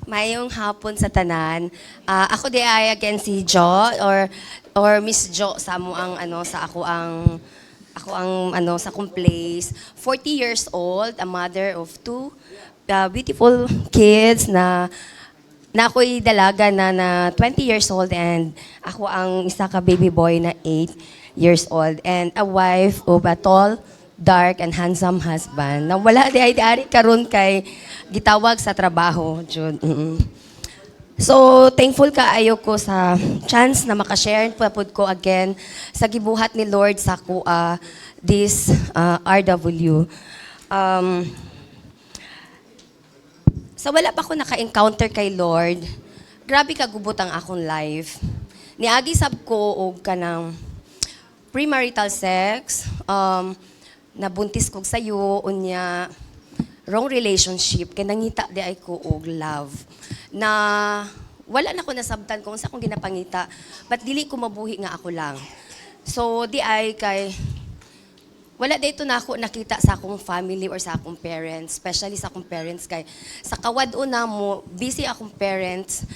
Mayong hapon sa tanan. Ako di ay again si Jo or Miss Jo sa mo ang ano sa ako ang ano sa kong place. 40 years old, a mother of two beautiful kids na ako'y dalaga na 20 years old and ako ang isa ka baby boy na 8 years old and a wife of a tall, dark and handsome husband na wala di ari karon kay gitawag sa trabaho jud. So thankful kaayo ko sa chance na makashare papud ko again sa gibuhat ni Lord sa ko this RW. Sa wala pa ako naka-encounter kay Lord, grabe kagubot ang akong life. Niagi sab ko og kanang premarital sex, nabuntis kog sayo, unya, wrong relationship, kaya nangita di ay ko og love. Na wala na ko nasabtan kung sa akong ginapangita, but dili ko mabuhi nga ako lang. So di ay kay, wala dito na ako nakita sa akong family or sa akong parents, especially sa akong parents kay sa kawad una mo, busy akong parents,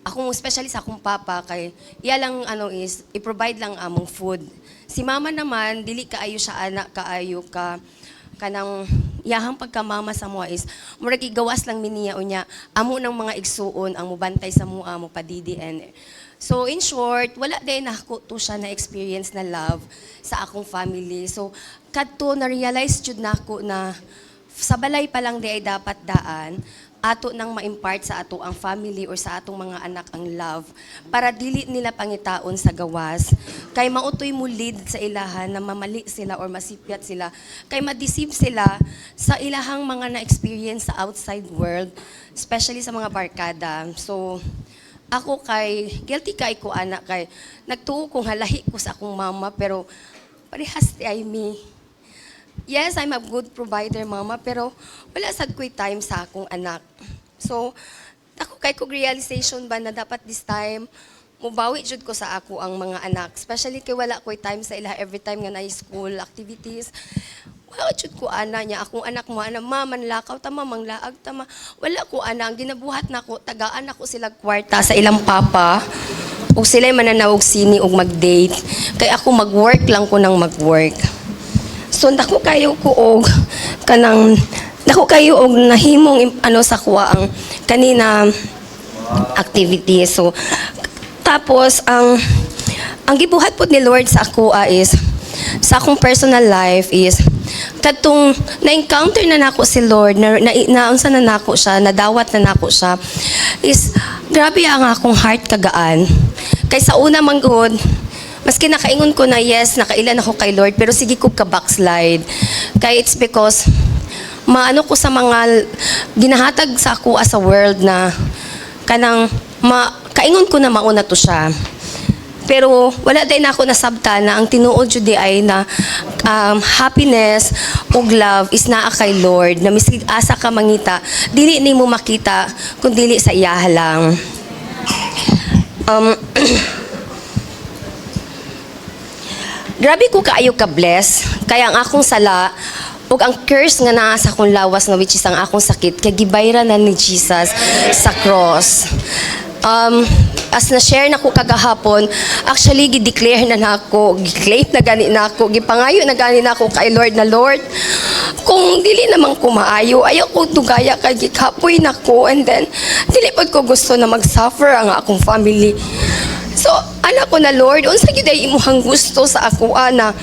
akong especially sa akong papa kay iya lang ano is i-provide lang among food. Si mama naman dili kaayo siya anak kaayo ka kanang iyahang pagkamama sa mo is murag igawas lang miniya unya amo ng mga igsuon ang mubantay sa mua mo padidi and so in short wala din ako to siya na experience na love sa akong family. So kadto na realize jud nako na sa balay pa lang di ay dapat daan ato nang ma-impart sa ato ang family or sa atong mga anak ang love para dili nila pangitaon sa gawas kay mautoy mo lead sa ilahan na mamali sila or masipyat sila kay ma-deceive sila sa ilahang mga na-experience sa outside world, especially sa mga barkada. So ako kay guilty kay ko anak kay nagtuo kong halahi ko sa akong mama pero parehas ay me. Yes, I'm a good provider, mama, pero wala sad ko'y time sa akong anak. So, ako kay kog realization ba na dapat this time, mubawi jud ko sa ako ang mga anak. Especially kay wala ko'y time sa ila every time nga na school activities. Wala jud ko ana niya, akong anak mo, ana, manlakaw, tama, manglaag, tama. Wala ko ana, ang ginabuhat na ko, tagaan ako sila kwarta sa ilang papa. O sila'y mananawag sini og mag-date. Kay ako mag-work lang ko nang mag-work. So nako kayo ko og kanang nako kayo og nahimong ano sa kuha ang kanina activity. So tapos ang gibuhat pud ni Lord sa ako is sa akong personal life is katong na-encounter na nako si Lord naunsa na nako siya, nadawat na nako siya is grabe ang akong heart kagaan. Kay sa una man gud maski nakaingon ko na yes, nakailan ako kay Lord, pero sige ko ka-backslide. Kaya it's because, maano ko sa mga ginahatag sa ako as a world na kanang, kaingon ko na mauna to siya. Pero wala din ako nasabta na ang tinuod jud ay na happiness ug love is naa kay Lord na misig asa ka mangita dili nimo makita kun dili sa iya lang. Grabe ko kaayo ka-bless, kaya ang akong sala, ug ang curse nga naa sa akong lawas na which is ang akong sakit, kay gibayra na ni Jesus sa cross. As na-share na ko kagahapon, actually, gi-declare na nako, gi-claim na gani nako, gipangayo na gani nako kay Lord na Lord, kung dili namang kumaayo, ayaw ko tugaya kay gikapoy nako, and then, dili pod ko gusto na mag-suffer ang akong family. So, anak ko na Lord, unsa gyud ay imuhang gusto sa ako ana.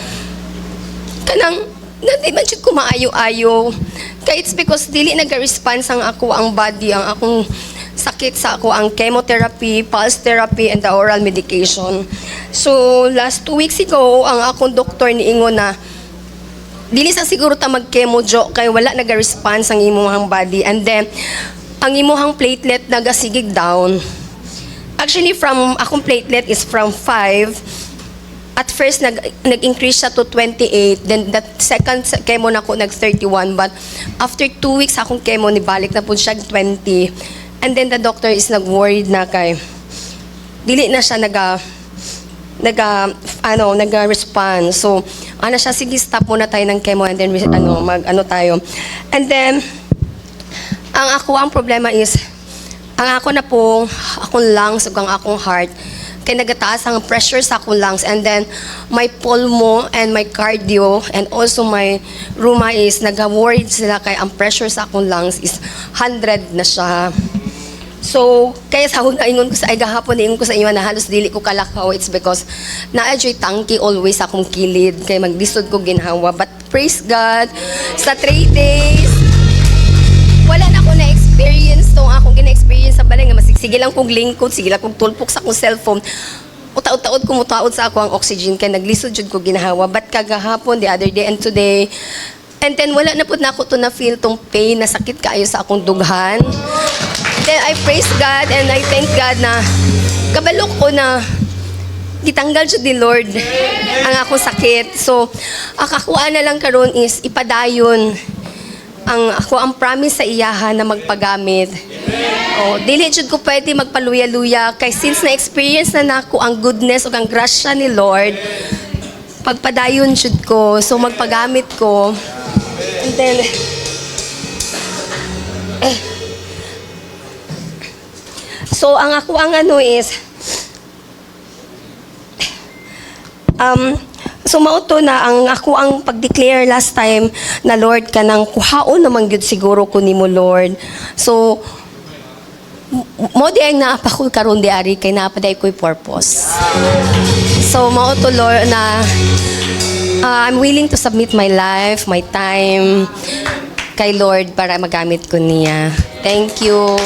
Kanang di man jud ko maayo-ayo. Kay it's because dili naga-response ang ako ang body, ang akong sakit sa ako ang chemotherapy, pulse therapy and the oral medication. So, last 2 weeks ago, ang akong doktor niingon na dili sa siguro ta mag-chemo jo kay wala naga-response ang imuhang body and then ang imuhang platelet nagasigig down. Actually, from akong platelet is from 5. At first, nag-increase siya to 28. Then, that second chemo na ko, nag-31. But after 2 weeks akong chemo, nibalik na po siya 20. And then, the doctor is nag-worried na kay, dili na siya nag-respond. So, siya, sige, stop muna tayo ng chemo and then, tayo. And then, ang problema is, ang ako na po, akong lungs, ug ang akong heart, kay nagataas ang pressure sa akong lungs, and then my pulmo and my cardio and also my rheuma is nag-worried sila kay ang pressure sa akong lungs is 100 na siya. So, kaya sa una ingon ko sa ay gahapon ingon ko sa inyo na halos dili ko kalakaw, it's because naa-joy tangki always akong kilid kay maglisod ko ginhawa. But praise God, sa 3 days, wala na ako na-experience tong akong gina-experience sa balay nga sige lang kong lingkod, sige lang kong tulpok sa akong cellphone. Utaod-taod ko mutaod sa ako ang oxygen kay naglisod jud ko ginhawa. But kagahapon, the other day and today, and then wala na pud na ako to na feel tong pain na sakit kaayo sa akong dughan. Then I praise God and I thank God na kabalo ko na gitanggal siya ni Lord ang akong sakit. So, akakuha na lang karon is ipadayon ang promise sa iyahan na magpagamit. Oh, dili jud ko pwede magpaluya-luya kay since na-experience na nako ang goodness ug ang grasya ni Lord, pagpadayon jud ko. So magpagamit ko. And then so ang ako ang ano is so mauto na ang ako ang pag-declare last time na Lord kanang kuhaon naman gyud siguro ko nimo Lord. So mo di ang naapa ko karon di ari kay napaday ko'y purpose. So mauto Lord na I'm willing to submit my life, my time kay Lord para magamit ko niya. Thank you.